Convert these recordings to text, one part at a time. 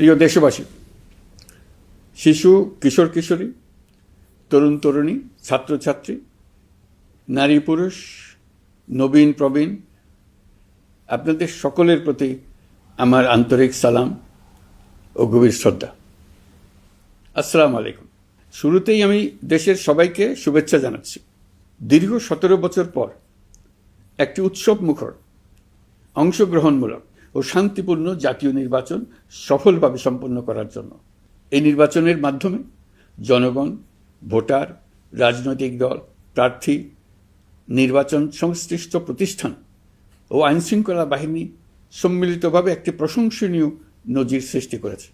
প্রিয় দেশবাসী, শিশু, কিশোর কিশোরী, তরুণ তরুণী, ছাত্রছাত্রী, নারী পুরুষ, নবীন প্রবীণ, আপনাদের সকলের প্রতি আমার আন্তরিক সালাম ও গভীর শ্রদ্ধা। আসসালামু আলাইকুম। শুরুতেই আমি দেশের সবাইকে শুভেচ্ছা জানাচ্ছি। দীর্ঘ 17 বছর পর একটি উৎসব মুখর, অংশগ্রহণমূলক ও শান্তিপূর্ণ জাতীয় নির্বাচন সফলভাবে সম্পন্ন করার জন্য এই নির্বাচনের মাধ্যমে জনগণ, ভোটার, রাজনৈতিক দল, প্রার্থী, নির্বাচন সংশ্লিষ্ট প্রতিষ্ঠান ও আইনশৃঙ্খলা বাহিনী সম্মিলিতভাবে একটি প্রশংসনীয় নজির সৃষ্টি করেছে।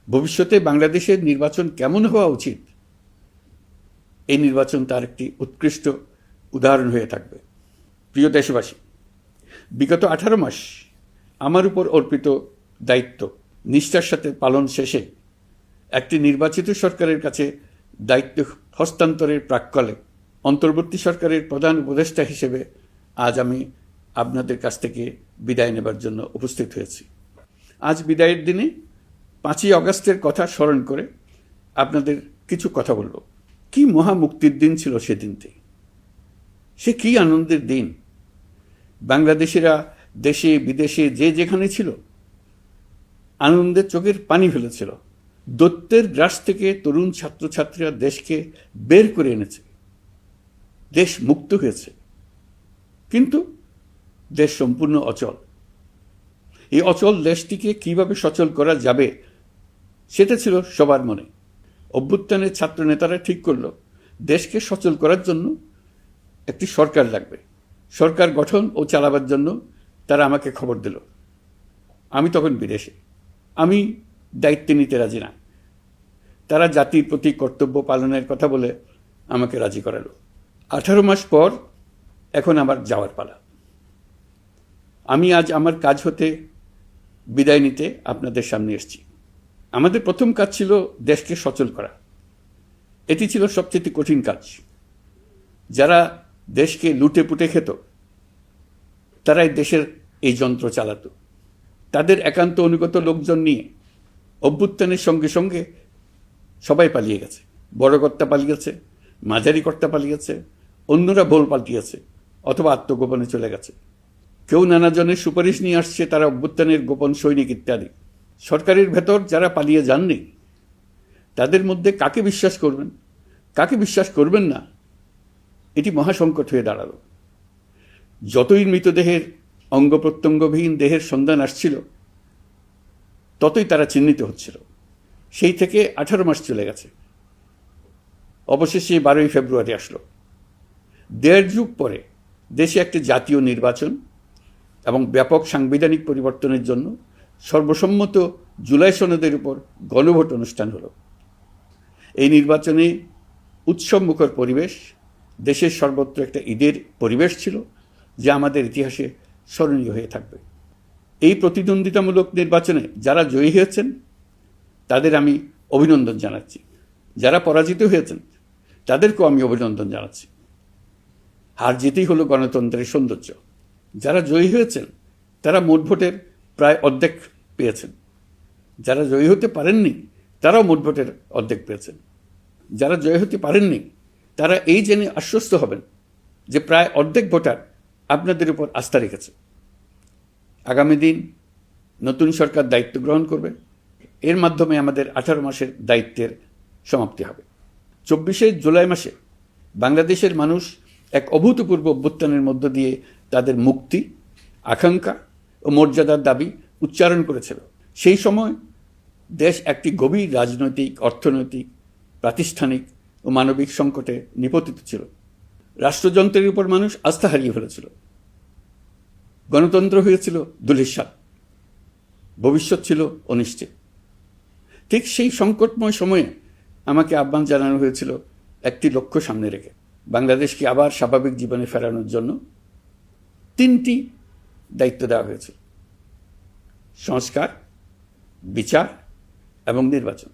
ভবিষ্যতে বাংলাদেশের নির্বাচন কেমন হওয়া উচিত, এই নির্বাচন তার একটি উৎকৃষ্ট উদাহরণ হয়ে থাকবে। প্রিয় দেশবাসী, বিগত 18 মাস আমার উপর অর্পিত দায়িত্ব নিষ্ঠার সাথে পালন শেষে একটি নির্বাচিত সরকারের কাছে দায়িত্ব হস্তান্তরের প্রাক্কালে অন্তর্বর্তী সরকারের প্রধান উপদেষ্টা হিসেবে আজ আমি আপনাদের কাছ থেকে বিদায় নেবার জন্য উপস্থিত হয়েছি। আজ বিদায়ের দিনে 5ই অগাস্টের কথা স্মরণ করে আপনাদের কিছু কথা বলব। কি মহা মুক্তির দিন ছিল সেদিনটি, সে কি আনন্দের দিন। বাংলাদেশিরা দেশে বিদেশে যে যেখানে ছিল আনন্দে চোখের পানি ফেলেছিল। দৈত্যের গ্রাস থেকে তরুণ ছাত্রছাত্রীরা দেশকে বের করে এনেছে, দেশ মুক্ত হয়েছে। কিন্তু দেশ সম্পূর্ণ অচল। এই অচল দেশটিকে কিভাবে সচল করা যাবে সেটা ছিল সবার মনে। অভ্যুত্থানের ছাত্র নেতারা ঠিক করল দেশকে সচল করার জন্য একটি সরকার লাগবে। সরকার গঠন ও চালাবার জন্য তারা আমাকে খবর দিল। আমি তখন বিদেশে, আমি দায়িত্ব নিতে রাজি না। তারা জাতির প্রতি কর্তব্য পালনের কথা বলে আমাকে রাজি করালো। 18 মাস পর এখন আমার যাওয়ার পালা। আমি আজ আমার কাজ হতে বিদায় নিতে আপনাদের সামনে এসেছি। আমাদের প্রথম কাজ ছিল দেশকে সচল করা। এটি ছিল সবচেয়ে কঠিন কাজ। যারা দেশকে লুটে পুটে খেত তারাই দেশের এই যন্ত্র চালাতো। তাদের একান্ত অনুগত লোকজন নিয়ে অভ্যুত্থানের সঙ্গে সঙ্গে সবাই পালিয়ে গেছে। বড় কর্তা পালিয়েছে, মাঝারি কর্তা পালিয়েছে, অন্যরা ভোল পাল্টিয়েছে অথবা আত্মগোপনে চলে গেছে। কেউ নানাজনের সুপারিশ নিয়ে আসছে, তারা অভ্যুত্থানের গোপন সৈনিক ইত্যাদি। সরকারের ভেতর যারা পালিয়ে যাননি তাদের মধ্যে কাকে বিশ্বাস করবেন, কাকে বিশ্বাস করবেন না, এটি মহাসংকট হয়ে দাঁড়ালো। যতই মৃতদেহের অঙ্গ প্রত্যঙ্গবিহীন দেহের সন্ধান আসছিল ততই তারা চিহ্নিত হচ্ছিল। সেই থেকে 18 মাস চলে গেছে। অবশেষে 12ই ফেব্রুয়ারি আসলো। 1.5 যুগ পরে দেশে একটি জাতীয় নির্বাচন এবং ব্যাপক সাংবিধানিক পরিবর্তনের জন্য সর্বসম্মত জুলাই সনদের উপর গণভোট অনুষ্ঠান হলো। এই নির্বাচনে উৎসবমুখর পরিবেশ, দেশের সর্বত্র একটা ঈদের পরিবেশ ছিল যা আমাদের ইতিহাসে স্মরণীয় হয়ে থাকবে। এই প্রতিদ্বন্দ্বিতামূলক নির্বাচনে যারা জয়ী হয়েছেন তাদের আমি অভিনন্দন জানাচ্ছি। যারা পরাজিত হয়েছেন তাদেরকেও আমি অভিনন্দন জানাচ্ছি। হার জিতেই হলো গণতন্ত্রের সৌন্দর্য। যারা জয়ী হয়েছেন তারা মোট ভোটের প্রায় অর্ধেক পেয়েছেন। যারা জয়ী হতে পারেননি তারাও মোট ভোটের অর্ধেক পেয়েছেন। যারা জয়ী হতে পারেননি তারা এই জেনে আশ্বস্ত হবেন যে প্রায় অর্ধেক ভোটার আপনাদের উপর আস্থা রেখেছে। আগামী দিন নতুন সরকার দায়িত্ব গ্রহণ করবে। এর মাধ্যমে আমাদের 18 মাসের দায়িত্বের সমাপ্তি হবে। 24শে জুলাই মাসে বাংলাদেশের মানুষ এক অভূতপূর্ব অভ্যুত্থানের মধ্য দিয়ে তাদের মুক্তি, আকাঙ্ক্ষা ও মর্যাদার দাবি উচ্চারণ করেছিল। সেই সময় দেশ একটি গভীর রাজনৈতিক, অর্থনৈতিক, প্রাতিষ্ঠানিক ও মানবিক সংকটে নিপতিত ছিল। রাষ্ট্রযন্ত্রের উপর মানুষ আস্থা হারিয়ে ফেলেছিল। গণতন্ত্র হয়েছিল ধূলিসাৎ, ভবিষ্যৎ ছিল অনিশ্চিত। ঠিক সেই সংকটময় সময়ে আমাকে আহ্বান জানানো হয়েছিল একটি লক্ষ্য সামনে রেখে বাংলাদেশকে আবার স্বাভাবিক জীবনে ফেরানোর জন্য 3টি দায়িত্ব দেওয়া হয়েছিল: সংস্কার, বিচার এবং নির্বাচন।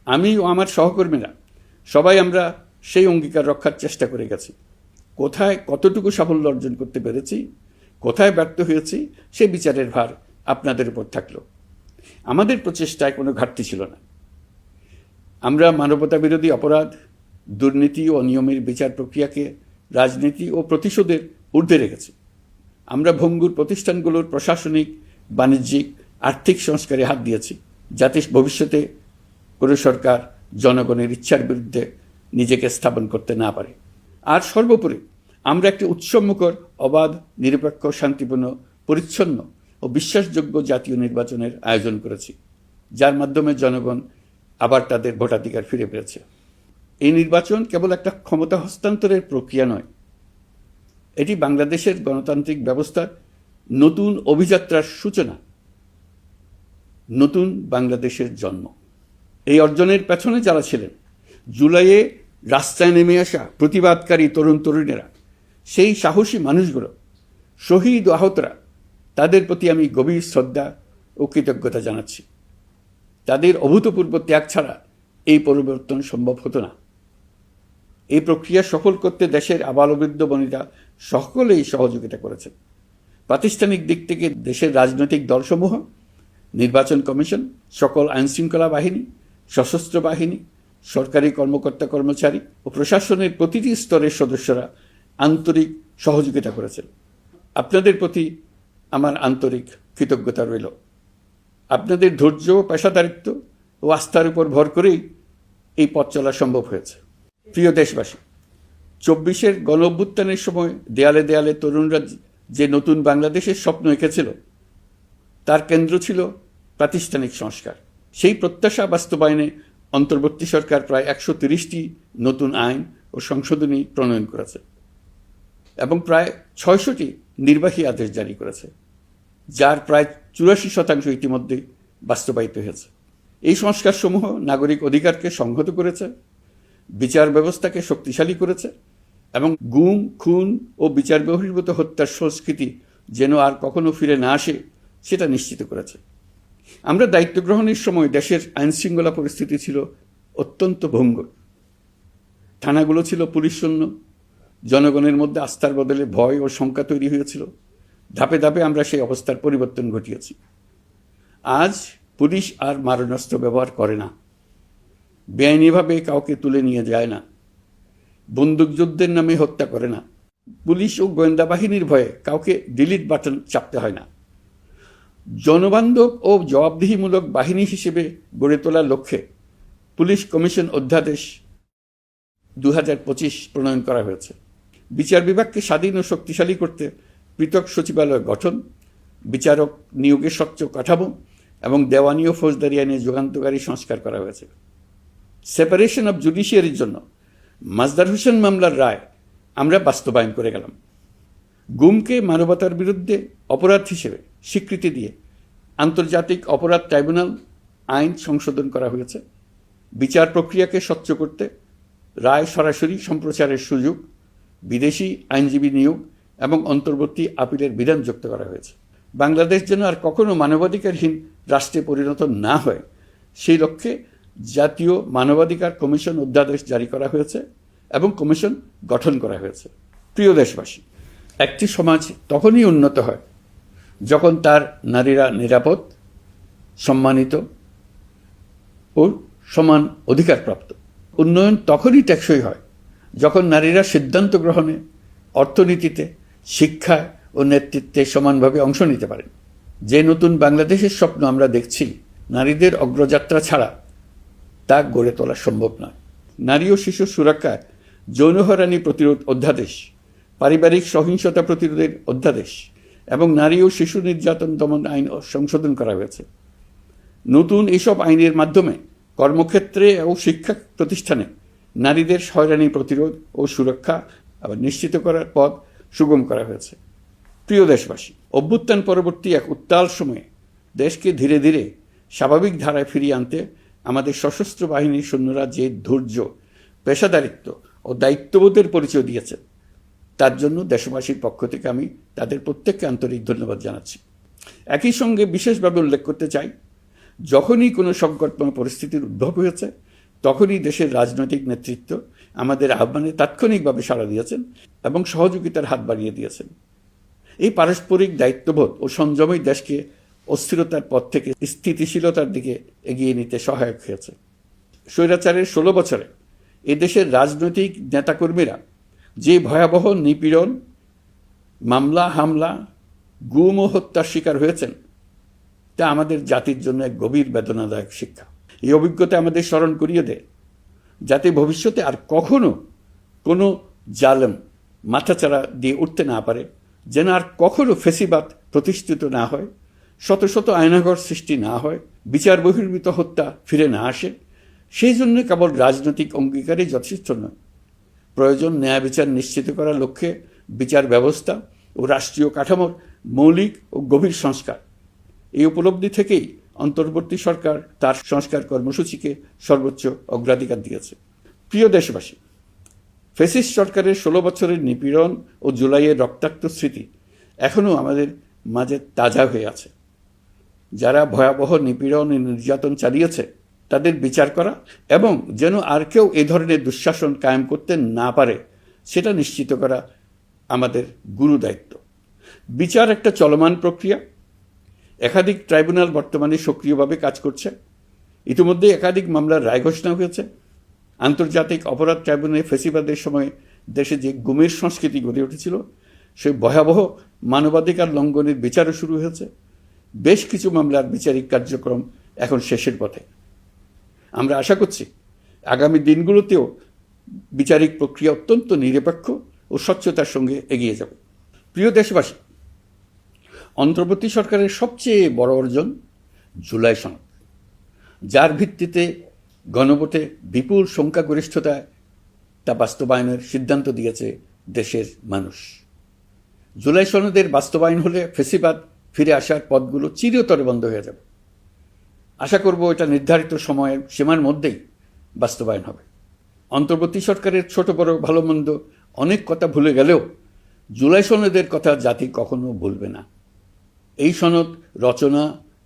আমি ও আমার সহকর্মীরা সবাই আমরা সেই অঙ্গীকার রক্ষার চেষ্টা করে গেছি। কোথায় কতটুকু সাফল্য অর্জন করতে পেরেছি, কোথায় ব্যর্থ হয়েছি, সে বিচারের ভার আপনাদের উপর থাকলো। আমাদের প্রচেষ্টায় কোনো ঘাটতি ছিল না। আমরা মানবতা বিরোধী অপরাধ, দুর্নীতি ও অনিয়মের বিচার প্রক্রিয়াকে রাজনীতি ও প্রতিশোধের ঊর্ধ্বে রেখেছি। আমরা ভঙ্গুর প্রতিষ্ঠানগুলোর প্রশাসনিক, বাণিজ্যিক, আর্থিক সংস্কারে হাত দিয়েছি, যাতে ভবিষ্যতে কোনো সরকার জনগণের ইচ্ছার বিরুদ্ধে নিজেকে স্থাপন করতে না পারে। আর সর্বোপরি আমরা একটি উৎসবমুখর, অবাধ, নিরপেক্ষ, শান্তিপূর্ণ, পরিচ্ছন্ন ও বিশ্বাসযোগ্য জাতীয় নির্বাচনের আয়োজন করেছি, যার মাধ্যমে জনগণ আবার তাদের ভোটাধিকার ফিরে পেয়েছে। এই নির্বাচন কেবল একটা ক্ষমতা হস্তান্তরের প্রক্রিয়া নয়, এটি বাংলাদেশের গণতান্ত্রিক ব্যবস্থার নতুন অভিযাত্রার সূচনা, নতুন বাংলাদেশের জন্ম। এই অর্জনের পেছনে যারা ছিলেন, জুলাইয়ে রাস্তায় নেমে আসা প্রতিবাদকারী তরুণ তরুণীরা, সেই সাহসী মানুষগুলো, শহীদ ও আহতরা, তাদের প্রতি আমি গভীর শ্রদ্ধা ও কৃতজ্ঞতা জানাচ্ছি। তাদের অভূতপূর্ব ত্যাগ ছাড়া এই পরিবর্তন সম্ভব হতো না। এই প্রক্রিয়া সফল করতে দেশের আবালবৃদ্ধ বনিতা সকলেই সহযোগিতা করেছেন। প্রাতিষ্ঠানিক দিক থেকে দেশের রাজনৈতিক দলসমূহ, নির্বাচন কমিশন, সকল আইনশৃঙ্খলা বাহিনী, সশস্ত্র বাহিনী, সরকারি কর্মকর্তা কর্মচারী ও প্রশাসনের প্রতিটি স্তরের সদস্যরা আন্তরিক সহযোগিতা করেছেন। আপনাদের প্রতি আমার আন্তরিক কৃতজ্ঞতা রইল। আপনাদের ধৈর্য, পেশাদারিত্ব ও আস্থার উপর ভর করেই এই পথ চলা সম্ভব হয়েছে। প্রিয় দেশবাসী, 24-এর গণ অভ্যুত্থানের সময় দেয়ালে দেয়ালে তরুণরা যে নতুন বাংলাদেশের স্বপ্ন এঁকেছিল, তার কেন্দ্র ছিল প্রাতিষ্ঠানিক সংস্কার। সেই প্রত্যাশা বাস্তবায়নে অন্তর্বর্তী সরকার প্রায় 130টি নতুন আইন ও সংশোধনী প্রণয়ন করেছে এবং প্রায় 600টি নির্বাহী আদেশ জারি করেছে, যার প্রায় 84% ইতিমধ্যেই বাস্তবায়িত হয়েছে। এই সংস্কারসমূহ নাগরিক অধিকারকে সংহত করেছে, বিচার ব্যবস্থাকে শক্তিশালী করেছে এবং গুম, খুন ও বিচার বহির্ভূত হত্যার সংস্কৃতি যেন আর কখনো ফিরে না আসে সেটা নিশ্চিত করেছে। আমরা দায়িত্ব গ্রহণের সময় দেশের আইনশৃঙ্খলা পরিস্থিতি ছিল অত্যন্ত ভঙ্গুর। থানাগুলো ছিল পুলিশশূন্য, জনগণের মধ্যে আস্থার বদলে ভয় ও শঙ্কা তৈরি হয়েছিল। ধাপে ধাপে আমরা সেই অবস্থার পরিবর্তন ঘটিয়েছি। আজ পুলিশ আর মারণাস্ত্র ব্যবহার করে না, বেআইনিভাবে কাউকে তুলে নিয়ে যায় না, বন্দুকযুদ্ধের নামে হত্যা করে না, পুলিশ ও গোয়েন্দা বাহিনীর ভয়ে কাউকে ডিলিট বাটন চাপতে হয় না। জনবান্ধব ও জবাবদিহিমূলক বাহিনী হিসেবে গড়ে তোলার লক্ষ্যে পুলিশ কমিশন অধ্যাদেশ 2025 প্রণয়ন করা হয়েছে। বিচার বিভাগকে স্বাধীন ও শক্তিশালী করতে পৃথক সচিবালয় গঠন, বিচারক নিয়োগের স্বচ্ছ কাঠামো এবং দেওয়ানি ও ফৌজদারি আইনে যুগান্তকারী সংস্কার করা হয়েছে। সেপারেশন অব জুডিশিয়ারির জন্য মাজদার হোসেন মামলার রায় আমরা বাস্তবায়ন করে গেলাম। গুমকে মানবতার বিরুদ্ধে অপরাধ হিসেবে স্বীকৃতি দিয়ে আন্তর্জাতিক অপরাধ ট্রাইব্যুনাল আইন সংশোধন করা হয়েছে। বিচার প্রক্রিয়াকে স্বচ্ছ করতে রায় সরাসরি সম্প্রচারের সুযোগ, বিদেশি আইনজীবী নিয়োগ এবং অন্তর্বর্তী আপিলের বিধান যুক্ত করা হয়েছে। বাংলাদেশ যেন আর কখনো মানবাধিকারহীন রাষ্ট্রে পরিণত না হয়, সেই লক্ষ্যে জাতীয় মানবাধিকার কমিশন অধ্যাদেশ জারি করা হয়েছে এবং কমিশন গঠন করা হয়েছে। প্রিয় দেশবাসী, একটি সমাজ তখনই উন্নত হয় যখন তার নারীরা নিরাপদ, সম্মানিত ও সমান অধিকারপ্রাপ্ত। উন্নয়ন তখনই টেকসই হয় যখন নারীরা সিদ্ধান্ত গ্রহণে, অর্থনীতিতে, শিক্ষায় ও নেতৃত্বে সমানভাবে অংশ নিতে পারেন। যে নতুন বাংলাদেশের স্বপ্ন আমরা দেখছি, নারীদের অগ্রযাত্রা ছাড়া তা গড়ে তোলা সম্ভব নয়। নারী ও শিশু সুরক্ষায় যৌন হয়রানি প্রতিরোধ অধ্যাদেশ, পারিবারিক সহিংসতা প্রতিরোধের অধ্যাদেশ এবং নারী ও শিশু নির্যাতন দমন আইন সংশোধন করা হয়েছে। নতুন এসব আইনের মাধ্যমে কর্মক্ষেত্রে ও শিক্ষা প্রতিষ্ঠানে নারীদের হয়রানি প্রতিরোধ ও সুরক্ষা আবার নিশ্চিত করার পথ সুগম করা হয়েছে। প্রিয় দেশবাসী, অভ্যুত্থান পরবর্তী এক উত্তাল সময়ে দেশকে ধীরে ধীরে স্বাভাবিক ধারায় ফিরিয়ে আনতে আমাদের সশস্ত্র বাহিনীর সৈন্যরা যে ধৈর্য, পেশাদারিত্ব ও দায়িত্ববোধের পরিচয় দিয়েছেন, তার জন্য দেশবাসীর পক্ষ থেকে আমি তাদের প্রত্যেককে আন্তরিক ধন্যবাদ জানাচ্ছি। একই সঙ্গে বিশেষভাবে উল্লেখ করতে চাই, যখনই কোনো সংকটময় পরিস্থিতির উদ্ভব হয়েছে, তখনই দেশের রাজনৈতিক নেতৃত্ব আমাদের আহ্বানে তাৎক্ষণিকভাবে সাড়া দিয়েছেন এবং সহযোগিতার হাত বাড়িয়ে দিয়েছেন। এই পারস্পরিক দায়িত্ববোধ ও সংযমই দেশকে অস্থিরতার পথ থেকে স্থিতিশীলতার দিকে এগিয়ে নিতে সহায়ক হয়েছে। স্বৈরাচারের 16 বছরে এদেশের রাজনৈতিক নেতাকর্মীরা যে ভয়াবহ নিপীড়ন, মামলা হামলা, গুম ও হত্যার শিকার হয়েছেন, তা আমাদের জাতির জন্য এক গভীর বেদনাদায়ক শিক্ষা। এই অভিজ্ঞতা আমাদের স্মরণ করিয়ে দেয়, যাতে ভবিষ্যতে আর কখনো কোনো জালেম মাথাচাড়া দিয়ে উঠতে না পারে, যেন আর কখনো ফেসিবাদ প্রতিষ্ঠিত না হয়, শত শত আয়নাঘর সৃষ্টি না হয়, বিচার বহির্ভূত হত্যা ফিরে না আসে। সেই জন্য কেবল রাজনৈতিক অঙ্গীকারই যথেষ্ট নয়, প্রয়োজন ন্যায় বিচার নিশ্চিত করার লক্ষ্যে বিচার ব্যবস্থা ও রাষ্ট্রীয় কাঠামোর মৌলিক ও গভীর সংস্কার। এই উপলব্ধি থেকেই অন্তর্বর্তী সরকার তার সংস্কার কর্মসূচিকে সর্বোচ্চ অগ্রাধিকার দিয়েছে। প্রিয় দেশবাসী, ফ্যাসিস্ট সরকারের 16 বছরের নিপীড়ন ও জুলাইয়ের রক্তাক্ত স্মৃতি এখনও আমাদের মাঝে তাজা হয়ে আছে। যারা ভয়াবহ নিপীড়ন ও নির্যাতন চালিয়েছে তাদের বিচার করা এবং যেন আর কেউ এ ধরনের দুঃশাসন কায়েম করতে না পারে, সেটা নিশ্চিত করা আমাদের গুরু দায়িত্ব। বিচার একটা চলমান প্রক্রিয়া। একাধিক ট্রাইব্যুনাল বর্তমানে সক্রিয়ভাবে কাজ করছে। ইতিমধ্যে একাধিক মামলার রায় ঘোষণা হয়েছে। আন্তর্জাতিক অপরাধ ট্রাইব্যুনালে ফেসিবাদের সময় দেশে যে গুমের সংস্কৃতি গড়ে উঠেছিল, সেই ভয়াবহ মানবাধিকার লঙ্ঘনের বিচারও শুরু হয়েছে। বেশ কিছু মামলার বিচারিক কার্যক্রম এখন শেষের পথে। আমরা আশা করছি আগামী দিনগুলোতেও বিচারিক প্রক্রিয়া অত্যন্ত নিরপেক্ষ ও স্বচ্ছতার সঙ্গে এগিয়ে যাবে। প্রিয় দেশবাসী, অন্তর্বর্তী সরকারের সবচেয়ে বড় অর্জন জুলাই সনদ, যার ভিত্তিতে গণভোটে বিপুল সংখ্যাগরিষ্ঠতায় তা বাস্তবায়নের সিদ্ধান্ত দিয়েছে দেশের মানুষ। জুলাই সনদের বাস্তবায়ন হলে ফেসিবাদ ফিরে আসার পথগুলো চিরতরে বন্ধ হয়ে যাবে। আশা করব এটা নির্ধারিত সময়ের সীমার মধ্যেই বাস্তবায়ন হবে। অন্তর্বর্তী সরকারের ছোট বড় ভালো মন্দ অনেক কথা ভুলে গেলেও জুলাই সনদের কথা জাতি কখনো ভুলবে না। এই সনদ রচনা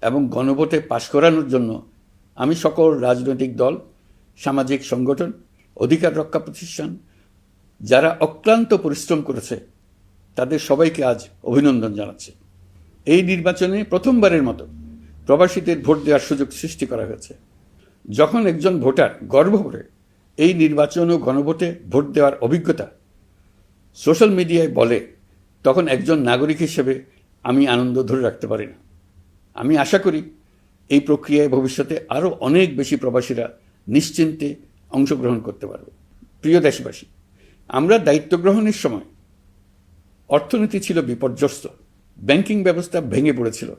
এবং গণভোটে পাশ করানোর জন্য আমি সকল রাজনৈতিক দল, সামাজিক সংগঠন, অধিকার রক্ষা প্রতিষ্ঠান যারা অক্লান্ত পরিশ্রম করেছে, তাদের সবাইকে আজ অভিনন্দন জানাচ্ছি। এই নির্বাচনে প্রথমবারের মতো প্রবাসীদের ভোট দেওয়ার সুযোগ সৃষ্টি করা হয়েছে। যখন একজন ভোটার গর্ব করে এই নির্বাচন ও গণভোটে ভোট দেওয়ার অভিজ্ঞতা সোশ্যাল মিডিয়ায় বলে, তখন একজন নাগরিক হিসেবে আমি আনন্দ ধরে রাখতে পারি না। আমি আশা করি এই প্রক্রিয়ায় ভবিষ্যতে আরও অনেক বেশি প্রবাসীরা নিশ্চিন্তে অংশগ্রহণ করতে পারবে। প্রিয় দেশবাসী, আমরা দায়িত্ব গ্রহণের সময় অর্থনীতি ছিল বিপর্যস্ত, ব্যাংকিং ব্যবস্থা ভেঙে পড়েছিল,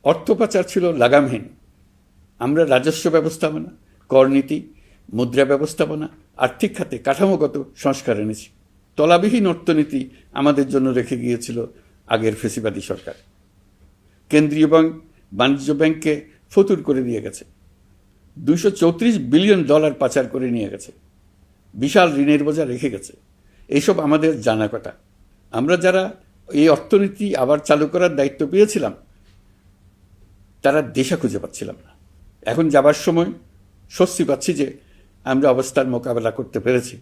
অর্থ পাচার ছিল লাগামহীন। আমরা রাজস্ব ব্যবস্থাপনা, করনীতি, মুদ্রা ব্যবস্থাপনা, আর্থিক খাতে কাঠামোগত সংস্কার এনেছি। তলাবিহীন অর্থনীতি আমাদের জন্য রেখে গিয়েছিল আগের ফেসিবাদী সরকার। কেন্দ্রীয় ব্যাংক বাণিজ্য ব্যাংককে ফতুর করে দিয়ে গেছে, $234 বিলিয়ন পাচার করে নিয়ে গেছে, বিশাল ঋণের বোঝা রেখে গেছে। এইসব আমাদের জানা কথা। আমরা যারা এই অর্থনীতি আবার চালু করার দায়িত্ব পেয়েছিলাম, তারা দিশা খুঁজে পাচ্ছিলাম না। এখন যাবার সময় স্বস্তি পাচ্ছি যে আমরা অবস্থার মোকাবেলা করতে পেরেছি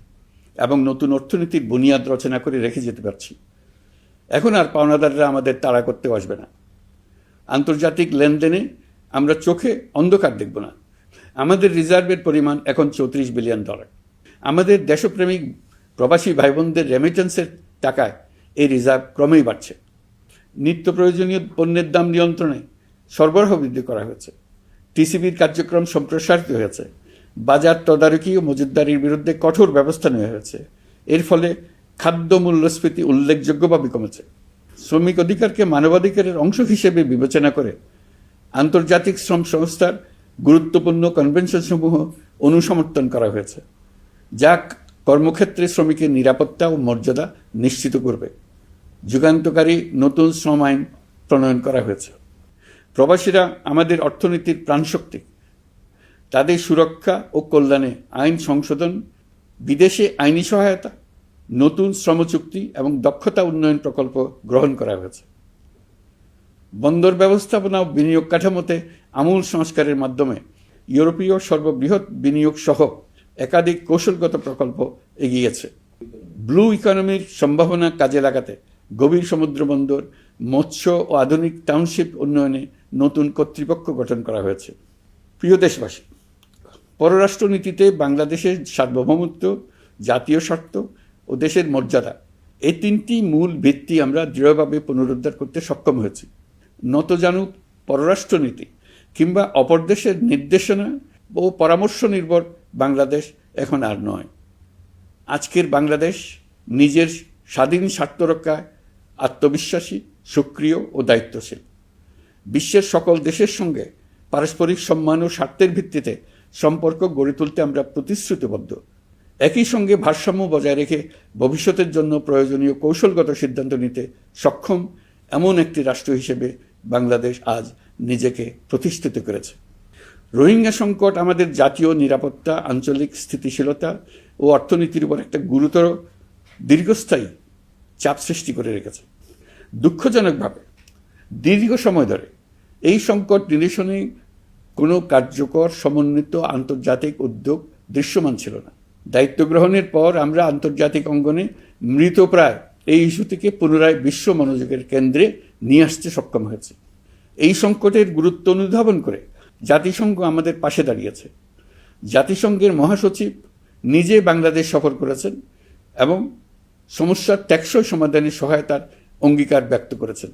এবং নতুন অর্থনীতির বুনিয়াদ রচনা করে রেখে যেতে পারছি। এখন আর পাওনাদাররা আমাদের তাড়া করতে আসবে না। আন্তর্জাতিক লেনদেনে আমরা চোখে অন্ধকার দেখব না। আমাদের রিজার্ভের পরিমাণ এখন $34 বিলিয়ন। আমাদের দেশপ্রেমিক প্রবাসী ভাই বোনদের রেমিটেন্সের টাকায় এই রিজার্ভ ক্রমেই বাড়ছে। নিত্য প্রয়োজনীয় পণ্যের দাম নিয়ন্ত্রণে সরবরাহ বৃদ্ধি করা হয়েছে। টিসিবির কার্যক্রম সম্প্রসারিত হয়েছে। বাজার তদারকি ও মজুতদারির বিরুদ্ধে কঠোর ব্যবস্থা নেওয়া হয়েছে। এর ফলে খাদ্য মূল্যস্ফীতি উল্লেখযোগ্যভাবে কমেছে। শ্রমিক অধিকারকে মানবাধিকারের অংশ হিসেবে বিবেচনা করে আন্তর্জাতিক শ্রম সংস্থার গুরুত্বপূর্ণ কনভেনশনসমূহ অনুসমর্থন করা হয়েছে, যা কর্মক্ষেত্রে শ্রমিকের নিরাপত্তা ও মর্যাদা নিশ্চিত করবে। যুগান্তকারী নতুন শ্রম আইন প্রণয়ন করা হয়েছে। প্রবাসীরা আমাদের অর্থনীতির প্রাণশক্তি। তাদের সুরক্ষা ও কল্যাণে আইন সংশোধন, বিদেশে আইনি সহায়তা, নতুন শ্রমচুক্তি এবং দক্ষতা উন্নয়ন প্রকল্প গ্রহণ করা হয়েছে। বন্দর ব্যবস্থাপনা ও বিনিয়োগ কাঠামোতে আমূল সংস্কারের মাধ্যমে ইউরোপীয় সর্ববৃহৎ বিনিয়োগ সহ একাধিক কৌশলগত প্রকল্প এগিয়েছে। ব্লু ইকোনমির সম্ভাবনা কাজে লাগাতে গভীর সমুদ্র বন্দর, মৎস্য ও আধুনিক টাউনশিপ উন্নয়নে নতুন কর্তৃপক্ষ গঠন করা হয়েছে। প্রিয় দেশবাসী, পররাষ্ট্রনীতিতে বাংলাদেশের সার্বভৌমত্ব, জাতীয় স্বার্থ ও দেশের মর্যাদা, এই তিনটি মূল ভিত্তি আমরা দৃঢ়ভাবে পুনরুদ্ধার করতে সক্ষম হয়েছি। নতজানু পররাষ্ট্রনীতি কিংবা অপর দেশের নির্দেশনা ও পরামর্শ নির্ভর বাংলাদেশ এখন আর নয়। আজকের বাংলাদেশ নিজের স্বাধীন স্বার্থ রক্ষায় আত্মবিশ্বাসী, সক্রিয় ও দায়িত্বশীল। বিশ্বের সকল দেশের সঙ্গে পারস্পরিক সম্মান ও স্বার্থের ভিত্তিতে সম্পর্ক গড়ে তুলতে আমরা প্রতিশ্রুতিবদ্ধ। একই সঙ্গে ভারসাম্য বজায় রেখে ভবিষ্যতের জন্য প্রয়োজনীয় কৌশলগত সিদ্ধান্ত নিতে সক্ষম এমন একটি রাষ্ট্র হিসেবে বাংলাদেশ আজ নিজেকে প্রতিষ্ঠিত করেছে। রোহিঙ্গা সংকট আমাদের জাতীয় নিরাপত্তা, আঞ্চলিক স্থিতিশীলতা ও অর্থনীতির উপর একটা গুরুতর দীর্ঘস্থায়ী চাপ সৃষ্টি করে রেখেছে। দুঃখজনকভাবে দীর্ঘ সময় ধরে এই সংকট নিরসনে কোনো কার্যকর সমন্বিত আন্তর্জাতিক উদ্যোগ দৃশ্যমান ছিল না। দায়িত্ব গ্রহণের পর আমরা আন্তর্জাতিক অঙ্গনে মৃতপ্রায় এই ইস্যু থেকে পুনরায় বিশ্ব মনোযোগের কেন্দ্রে নিয়ে আসতে সক্ষম হয়েছে। এই সংকটের গুরুত্ব অনুধাবন করে জাতিসংঘ আমাদের পাশে দাঁড়িয়েছে। জাতিসংঘের মহাসচিব নিজে বাংলাদেশ সফর করেছেন এবং সমস্যার টেকসই সমাধানে সহায়তার অঙ্গীকার ব্যক্ত করেছেন।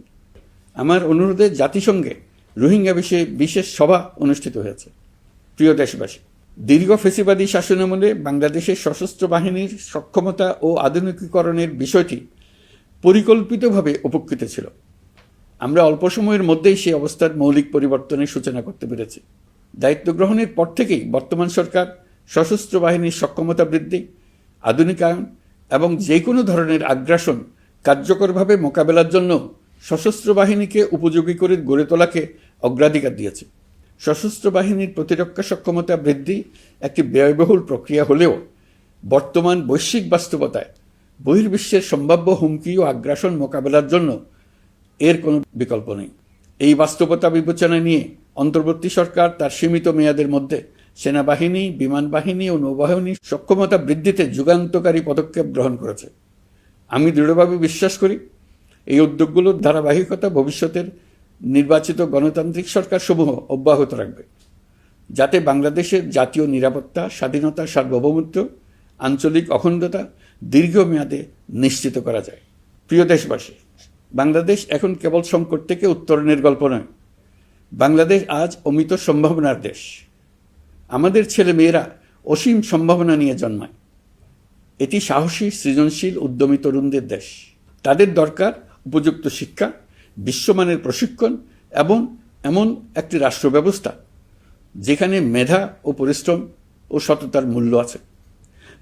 আমার অনুরোধে জাতিসংঘে রোহিঙ্গা বিষয়ে বিশেষ সভা অনুষ্ঠিত হয়েছে। প্রিয় দেশবাসী, দীর্ঘ ফ্যাসিবাদী শাসনামলে বাংলাদেশের সশস্ত্র বাহিনীর সক্ষমতা ও আধুনিকীকরণের বিষয়টি পরিকল্পিতভাবে উপেক্ষিত ছিল। আমরা অল্প সময়ের মধ্যেই সেই অবস্থার মৌলিক পরিবর্তনের সূচনা করতে পেরেছি। দায়িত্ব গ্রহণের পর থেকেই বর্তমান সরকার সশস্ত্র বাহিনীর সক্ষমতা বৃদ্ধি, আধুনিকায়ন এবং যে কোনো ধরনের আগ্রাসন কার্যকরভাবে মোকাবেলার জন্য সশস্ত্র বাহিনীকে উপযোগী করে গড়ে তোলাকে অগ্রাধিকার দিয়েছে। সশস্ত্র বাহিনীর প্রতিরক্ষা সক্ষমতা বৃদ্ধি একটি ব্যয়বহুল প্রক্রিয়া হলেও বর্তমান বৈশ্বিক বাস্তবতায় বহির্বিশ্বের সম্ভাব্য হুমকি ও আগ্রাসন মোকাবেলার জন্য এর কোনো বিকল্প নেই। এই বাস্তবতা বিবেচনা নিয়ে অন্তর্বর্তী সরকার তার সীমিত মেয়াদের মধ্যে সেনাবাহিনী, বিমান বাহিনী ও নৌবাহিনীর সক্ষমতা বৃদ্ধিতে যুগান্তকারী পদক্ষেপ গ্রহণ করেছে। আমি দৃঢ়ভাবে বিশ্বাস করি এই উদ্যোগগুলোর ধারাবাহিকতা ভবিষ্যতের নির্বাচিত গণতান্ত্রিক সরকার সমূহ অব্যাহত রাখবে, যাতে বাংলাদেশের জাতীয় নিরাপত্তা, স্বাধীনতা, সার্বভৌমত্ব, আঞ্চলিক অখণ্ডতা দীর্ঘমেয়াদে নিশ্চিত করা যায়। প্রিয় দেশবাসী, বাংলাদেশ এখন কেবল সংকট থেকে উত্তরণের গল্প নয়। বাংলাদেশ আজ অমিত সম্ভাবনার দেশ। আমাদের ছেলে মেয়েরা অসীম সম্ভাবনা নিয়ে জন্মায়। এটি সাহসী, সৃজনশীল, উদ্যমী তরুণদের দেশ। তাদের দরকার উপযুক্ত শিক্ষা, বিশ্বমানের প্রশিক্ষণ এবং এমন একটি রাষ্ট্র ব্যবস্থা যেখানে মেধা ও পরিশ্রম ও সততার মূল্য আছে।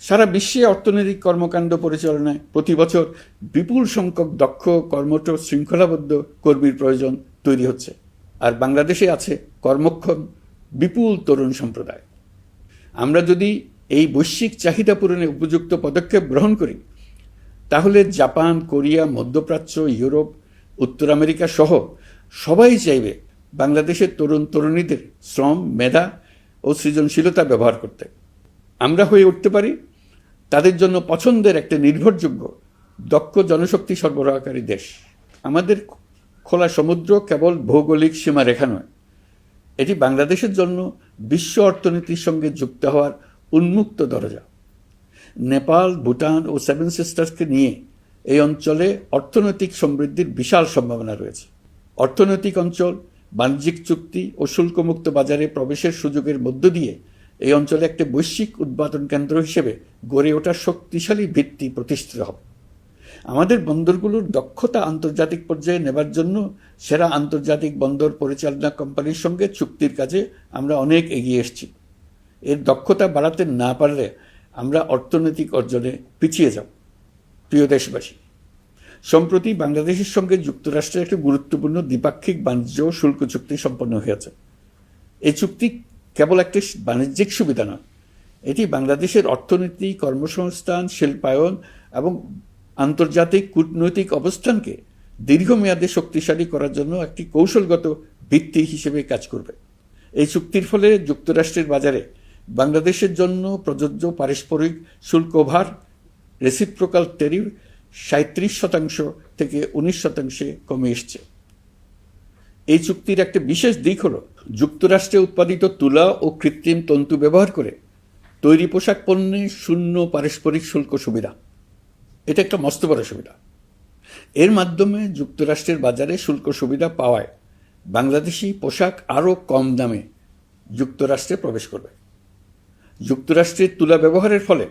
সারা বিশ্বে অর্থনৈতিক কর্মকাণ্ড পরিচালনায় প্রতি বছর বিপুল সংখ্যক দক্ষ, কর্মঠ, শৃঙ্খলাবদ্ধ কর্মীর প্রয়োজন তৈরি হচ্ছে, আর বাংলাদেশে আছে কর্মক্ষম বিপুল তরুণ সম্প্রদায়। আমরা যদি এই বৈশ্বিক চাহিদা পূরণে উপযুক্ত পদক্ষেপ গ্রহণ করি, তাহলে জাপান, কোরিয়া, মধ্যপ্রাচ্য, ইউরোপ, উত্তর আমেরিকা সহ সবাই চাইবে বাংলাদেশের তরুণ তরুণীদের শ্রম, মেধা ও সৃজনশীলতা ব্যবহার করতে। আমরা হয়ে উঠতে পারি তাদের জন্য পছন্দের একটা নির্ভরযোগ্য, দক্ষ জনশক্তি সরবরাহকারী দেশ। আমাদের খোলা সমুদ্র কেবল ভৌগোলিক সীমারেখা নয়, এটি বাংলাদেশের জন্য বিশ্ব অর্থনীতির সঙ্গে যুক্ত হওয়ার উন্মুক্ত দরজা। নেপাল, ভুটান ও সেভেন সিস্টার্সকে নিয়ে এই অঞ্চলে অর্থনৈতিক সমৃদ্ধির বিশাল সম্ভাবনা রয়েছে। অর্থনৈতিক অঞ্চল, বাণিজ্যিক চুক্তি ও শুল্কমুক্ত বাজারে প্রবেশের সুযোগের মধ্য দিয়ে এই অঞ্চলে একটি বৈশ্বিক উৎপাদন কেন্দ্র হিসেবে গড়ে ওঠার শক্তিশালী ভিত্তি প্রতিষ্ঠিত হবে। আমাদের বন্দরগুলোর দক্ষতা আন্তর্জাতিক পর্যায়ে নেবার জন্য সেরা আন্তর্জাতিক বন্দর পরিচালনা কোম্পানির সঙ্গে চুক্তির কাজে আমরা অনেক এগিয়ে এসেছি। এর দক্ষতা বাড়াতে না পারলে আমরা অর্থনৈতিক অর্জনে পিছিয়ে যাব। প্রিয় দেশবাসী, সম্প্রতি বাংলাদেশের সঙ্গে যুক্তরাষ্ট্রের একটি গুরুত্বপূর্ণ দ্বিপাক্ষিক বাণিজ্য ও শুল্ক চুক্তি সম্পন্ন হয়েছে। এই চুক্তি কেবল একটি বাণিজ্যিক সুবিধা নয়, এটি বাংলাদেশের অর্থনীতি, কর্মসংস্থান, শিল্পায়ন এবং আন্তর্জাতিক কূটনৈতিক অবস্থানকে দীর্ঘমেয়াদে শক্তিশালী করার জন্য একটি কৌশলগত ভিত্তি হিসেবে কাজ করবে। এই চুক্তির ফলে যুক্তরাষ্ট্রের বাজারে বাংলাদেশের জন্য প্রযোজ্য পারস্পরিক শুল্কভার রেসিপ্রোকাল ট্যারিফ 37% থেকে 19% কমে এসছে। এই চুক্তির একটা বিশেষ দিক হলো যুক্তরাষ্ট্রে উৎপাদিত তুলা ও কৃত্রিম তন্তু ব্যবহার করে তৈরি পোশাক পণ্যে শূন্য পারস্পরিক শুল্ক সুবিধা। এটা একটা মস্ত বড় সুবিধা। এর মাধ্যমে যুক্তরাষ্ট্রের বাজারে শুল্ক সুবিধা পাওয়ায় বাংলাদেশি পোশাক আরও কম দামে যুক্তরাষ্ট্রে প্রবেশ করবে। যুক্তরাষ্ট্রের তুলা ব্যবহারের ফলে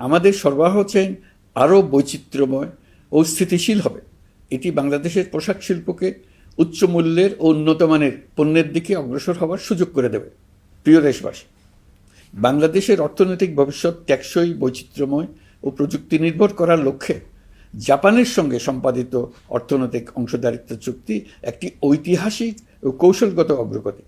আমাদের সরবরাহ চেইন আরও বৈচিত্র্যময় ও স্থিতিশীল হবে। এটি বাংলাদেশের পোশাক শিল্পকে উচ্চ মূল্যের ও উন্নত মানের পণ্যের দিকে অগ্রসর হওয়ার সুযোগ করে দেবে। প্রিয় দেশবাসী, বাংলাদেশের অর্থনৈতিক ভবিষ্যৎ টেকসই, বৈচিত্র্যময় ও প্রযুক্তি নির্ভর করার লক্ষ্যে জাপানের সঙ্গে সম্পাদিত অর্থনৈতিক অংশীদারিত্ব চুক্তি একটি ঐতিহাসিক ও কৌশলগত অগ্রগতি।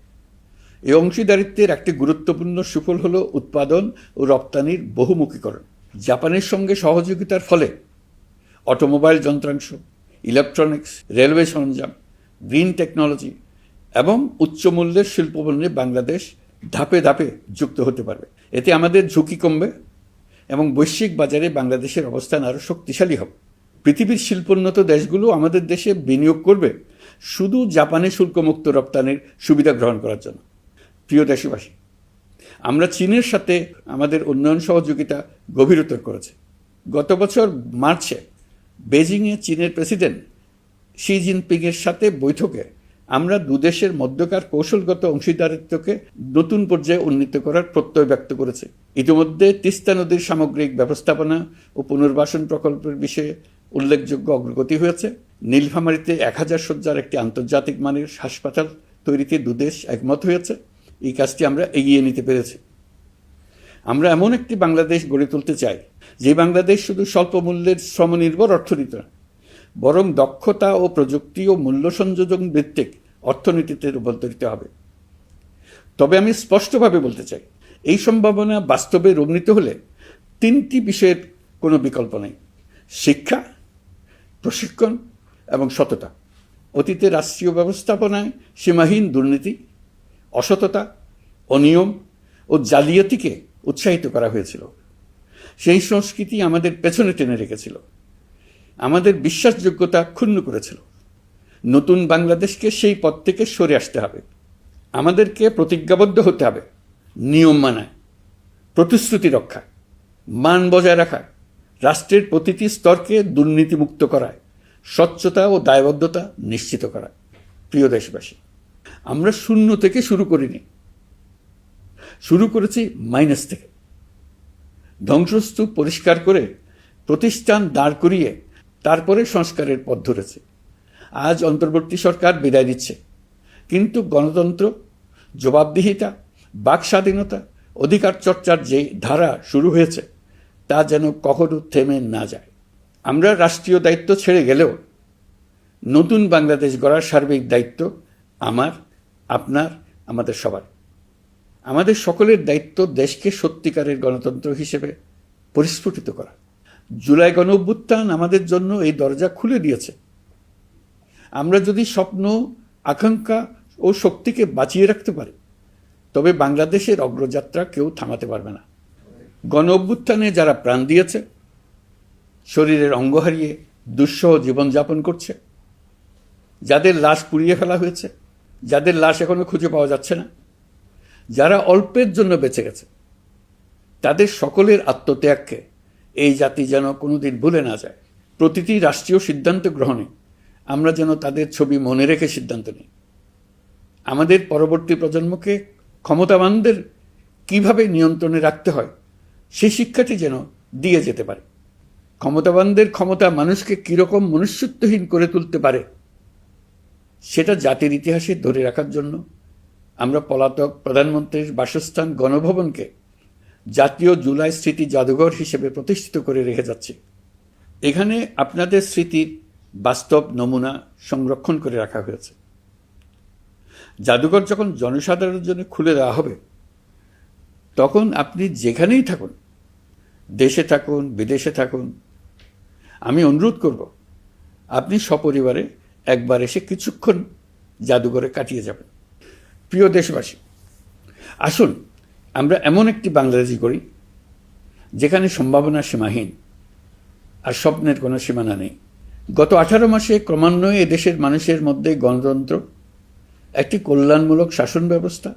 এই অংশীদারিত্বের একটি গুরুত্বপূর্ণ সুফল হল উৎপাদন ও রপ্তানির বহুমুখীকরণ। জাপানের সঙ্গে সহযোগিতার ফলে অটোমোবাইল যন্ত্রাংশ, ইলেকট্রনিক্স, রেলওয়ে সরঞ্জাম, গ্রিন টেকনোলজি এবং উচ্চমূল্যের শিল্পপণ্যে বাংলাদেশ ধাপে ধাপে যুক্ত হতে পারবে। এতে আমাদের ঝুঁকি কমবে এবং বৈশ্বিক বাজারে বাংলাদেশের অবস্থান আরও শক্তিশালী হবে। পৃথিবীর শিল্পোন্নত দেশগুলো আমাদের দেশে বিনিয়োগ করবে শুধু জাপানে শুল্কমুক্ত রপ্তানির সুবিধা গ্রহণ করার জন্য। প্রিয় দেশবাসী, আমরা চীনের সাথে আমাদের উন্নয়ন সহযোগিতা গভীরতর করেছি। গত বছর মার্চে বেজিংয়ে চীনের প্রেসিডেন্ট শি জিনপিংয়ের সাথে বৈঠকে আমরা দুদেশের মধ্যকার কৌশলগত অংশীদারিত্বকে নতুন পর্যায়ে উন্নীত করার প্রত্যয় ব্যক্ত করেছে। ইতিমধ্যে তিস্তা নদীর সামগ্রিক ব্যবস্থাপনা ও পুনর্বাসন প্রকল্পের বিষয়ে উল্লেখযোগ্য অগ্রগতি হয়েছে। নীলফামারীতে 1000 শয্যার একটি আন্তর্জাতিক মানের হাসপাতাল তৈরিতে দুদেশ একমত হয়েছে। এই কাজটি আমরা এগিয়ে নিতে পেরেছি। আমরা এমন একটি বাংলাদেশ গড়ে তুলতে চাই যে বাংলাদেশ শুধু স্বল্প মূল্যের শ্রমনির্ভর অর্থনীতি নয়, বরং দক্ষতা ও প্রযুক্তি ও মূল্য সংযোজন ভিত্তিক অর্থনীতিতে রূপান্তরিত হবে। তবে আমি স্পষ্টভাবে বলতে চাই, এই সম্ভাবনা বাস্তবে রূপান্তরিত হলে 3টি বিষয়ের কোনো বিকল্প নেই: শিক্ষা, প্রশিক্ষণ এবং সততা। অতীতে রাষ্ট্রীয় ব্যবস্থাপনায় সীমাহীন দুর্নীতি, অসততা, অনিয়ম ও জালিয়াতিকে উৎসাহিত করা হয়েছিল। সেই সংস্কৃতি আমাদের পেছনে টেনে রেখেছিল, আমাদের বিশ্বাসযোগ্যতা ক্ষুণ্ণ করেছিল। নতুন বাংলাদেশকে সেই পথ থেকে সরে আসতে হবে। আমাদেরকে প্রতিজ্ঞাবদ্ধ হতে হবে নিয়ম মানায়, প্রতিশ্রুতি রক্ষা, মান বজায় রাখা, রাষ্ট্রের প্রতিটি স্তরকে দুর্নীতিমুক্ত করায়, স্বচ্ছতা ও দায়বদ্ধতা নিশ্চিত করা। প্রিয় দেশবাসী, আমরা শূন্য থেকে শুরু করিনি, শুরু করেছি মাইনাস থেকে। ধ্বংসস্তূপ পরিষ্কার করে প্রতিষ্ঠান দাঁড় করিয়ে তারপরে সংস্কারের পথ ধরেছে। আজ অন্তর্বর্তী সরকার বিদায় দিচ্ছে, কিন্তু গণতন্ত্র, জবাবদিহিতা, বাক স্বাধীনতা, অধিকার চর্চার যে ধারা শুরু হয়েছে তা যেন কখনো থেমে না যায়। আমরা রাষ্ট্রীয় দায়িত্ব ছেড়ে গেলেও নতুন বাংলাদেশ গড়ার সার্বিক দায়িত্ব আমার, আপনার, আমাদের সবার। আমাদের সকলের দায়িত্ব দেশকে সত্যিকারের গণতন্ত্র হিসেবে পরিস্ফুটিত করা। জুলাই গণঅভ্যুত্থান আমাদের জন্য এই দরজা খুলে দিয়েছে। আমরা যদি স্বপ্ন, আকাঙ্ক্ষা ও শক্তিকে বাঁচিয়ে রাখতে পারি, তবে বাংলাদেশের অগ্রযাত্রা কেউ থামাতে পারবে না। গণঅভ্যুত্থানে যারা প্রাণ দিয়েছে, শরীরের অঙ্গ হারিয়ে দুঃসহ জীবনযাপন করছে, যাদের লাশ পুড়িয়ে ফেলা হয়েছে, যাদের লাশ এখনো খুঁজে পাওয়া যাচ্ছে না, যারা অল্পের জন্য বেঁচে গেছে, তাদের সকলের আত্মত্যাগকে এই জাতি যেন কোনোদিন ভুলে না যায়। প্রতিটি রাষ্ট্রীয় সিদ্ধান্ত গ্রহণে আমরা যেন তাদের ছবি মনে রেখে সিদ্ধান্ত নিই। আমাদের পরবর্তী প্রজন্মকে ক্ষমতাবানদের কিভাবে নিয়ন্ত্রণে রাখতে হয় সেই শিক্ষাটি যেন দিয়ে যেতে পারে। ক্ষমতাবানদের ক্ষমতা মানুষকে কীরকম মনুষ্যত্বহীন করে তুলতে পারে সেটা জাতির ইতিহাসে ধরে রাখার জন্য আমরা পলাতক প্রধানমন্ত্রীর বাসস্থান গণভবনকে জাতীয় জুলাই স্মৃতি জাদুঘর হিসেবে প্রতিষ্ঠিত করে রেখে যাচ্ছি। এখানে আপনাদের স্মৃতির বাস্তব নমুনা সংরক্ষণ করে রাখা হয়েছে। জাদুঘর যখন জনসাধারণের জন্য খুলে দেওয়া হবে, তখন আপনি যেখানেই থাকুন, দেশে থাকুন, বিদেশে থাকুন, আমি অনুরোধ করব আপনি সপরিবারে একবার এসে কিছুক্ষণ জাদুঘরে কাটিয়ে যাবেন। প্রিয় দেশবাসী, আসুন আমরা এমন একটি বাংলাদেশ গড়ি যেখানে সম্ভাবনা সীমাহীন আর স্বপ্নের কোনো সীমানা নেই। গত 18 মাসে ক্রমান্বয়ে এদেশের মানুষের মধ্যে গণতন্ত্র, একটি কল্যাণমূলক শাসন ব্যবস্থা,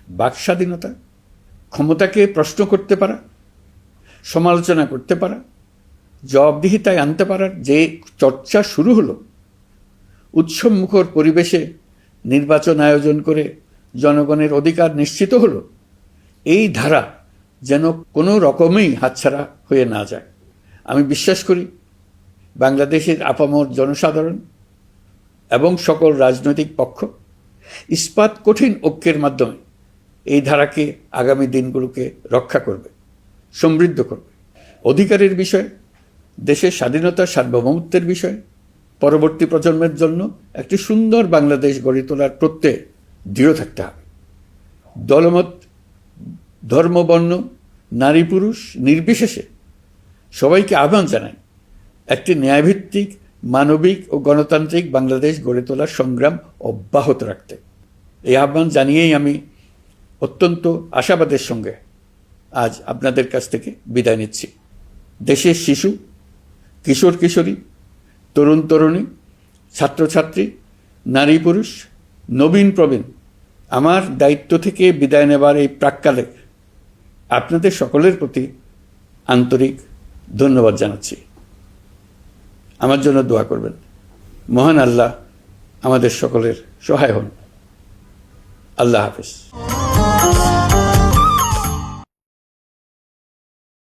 বাক স্বাধীনতা, ক্ষমতাকে প্রশ্ন করতে পারা, সমালোচনা করতে পারা, জবাবদিহিতায় আনতে পারার যে চর্চা শুরু হলো, উৎসবমুখর পরিবেশে নির্বাচন আয়োজন করে জনগণের অধিকার নিশ্চিত হলো, এই ধারা যেন কোনো রকমেই হাতছাড়া হয়ে না যায়। আমি বিশ্বাস করি বাংলাদেশের আপামর জনসাধারণ এবং সকল রাজনৈতিক পক্ষ ইস্পাত কঠিন ঐক্যের মাধ্যমে এই ধারাকে আগামী দিনগুলোকে রক্ষা করবে, সমৃদ্ধ করবে। অধিকারের বিষয়ে, দেশের স্বাধীনতা সার্বভৌমত্বের বিষয়ে পরবর্তী প্রজন্মের জন্য একটি সুন্দর বাংলাদেশ গড়ে তোলার প্রত্যয়ে দৃঢ় থাকতে হবে। দলমত, ধর্ম, বর্ণ, নারী পুরুষ নির্বিশেষে সবাইকে আহ্বান জানাই একটি ন্যায়ভিত্তিক, মানবিক ও গণতান্ত্রিক বাংলাদেশ গড়ে তোলার সংগ্রাম অব্যাহত রাখতে। এই আহ্বান জানিয়েই আমি অত্যন্ত আশাবাদের সঙ্গে আজ আপনাদের কাছ থেকে বিদায় নিচ্ছি। দেশের শিশু, কিশোর কিশোরী, তরুণ তরুণী, ছাত্রছাত্রী, নারী পুরুষ, নবীন প্রবীণ, আমার দায়িত্ব থেকে বিদায় নেবার এই প্রাক্কালে আপনাদের সকলের প্রতি আন্তরিক ধন্যবাদ জানাচ্ছি। আমার জন্য দোয়া করবেন। মহান আল্লাহ আমাদের সকলের সহায় হন। আল্লাহ হাফেজ।